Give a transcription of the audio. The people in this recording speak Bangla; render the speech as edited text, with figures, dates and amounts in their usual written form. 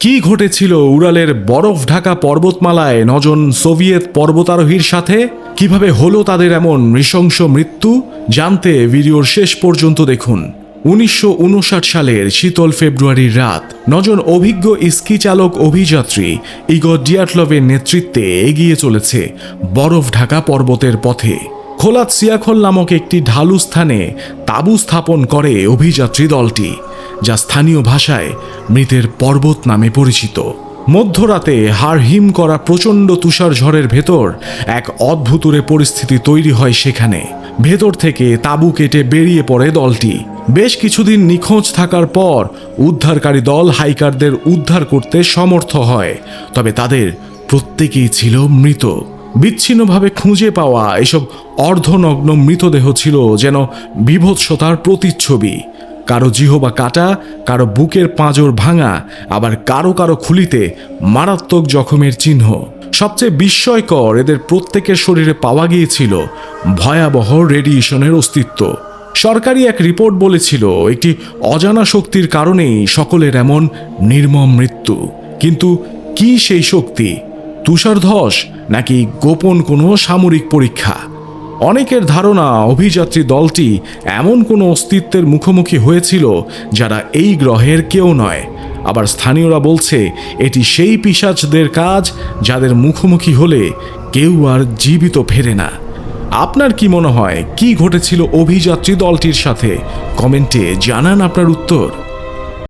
কি ঘটেছিল উরালের বরফ ঢাকা পর্বতমালায় 9 জন সোভিয়েত পর্বতারোহীর সাথে? কিভাবে হলো তাদের এমন নৃশংস মৃত্যু? জানতে ভিডিওর শেষ পর্যন্ত দেখুন। 1959 সালের শীতল ফেব্রুয়ারির রাত 9 জন অভিজ্ঞ স্কি চালক অভিযাত্রী ইগর ডিয়াটলভের নেতৃত্বে এগিয়ে চলেছে বরফ ঢাকা পর্বতের পথে। খোলাত সিয়াখল নামক একটি ঢালু স্থানে তাঁবু স্থাপন করে অভিযাত্রী দলটি, যা স্থানীয় ভাষায় মৃতের পর্বত নামে পরিচিত। মধ্যরাতে হাড় হিম করা প্রচণ্ড তুষার ঝড়ের ভেতর এক অদ্ভুতুরে পরিস্থিতি তৈরি হয় সেখানে। ভেতর থেকে তাঁবু কেটে বেরিয়ে পড়ে দলটি। বেশ কিছুদিন নিখোঁজ থাকার পর উদ্ধারকারী দল হাইকারদের উদ্ধার করতে সমর্থ হয়, তবে তাদের প্রত্যেকেই ছিল মৃত। বিচ্ছিন্নভাবে খুঁজে পাওয়া এসব অর্ধনগ্ন মৃতদেহ ছিল যেন বীভৎসতার প্রতিচ্ছবি। কারো জিহবা কাটা, কারো বুকের পাঁজর ভাঙা, আবার কারো কারো খুলিতে মারাত্মক জখমের চিহ্ন। সবচেয়ে বিস্ময়কর, এদের প্রত্যেকের শরীরে পাওয়া গিয়েছিল ভয়াবহ রেডিয়েশনের অস্তিত্ব। সরকারি এক রিপোর্ট বলেছিল একটি অজানা শক্তির কারণেই সকলের এমন নির্মম মৃত্যু। কিন্তু কি সেই শক্তি? তুষারধস নাকি গোপন কোনো সামরিক পরীক্ষা? অনেকের ধারণা অভিযাত্রী দলটি এমন কোনো অস্তিত্বের মুখোমুখি হয়েছিল যারা এই গ্রহের কেউ নয়। আবার স্থানীয়রা বলছে এটি সেই পিশাচদের কাজ যাদের মুখোমুখি হলে কেউ আর জীবিত ফেরে না। আপনার কি মনে হয়, কি ঘটেছিল অভিযাত্রী দলটির সাথে? কমেন্টে জানান আপনার উত্তর।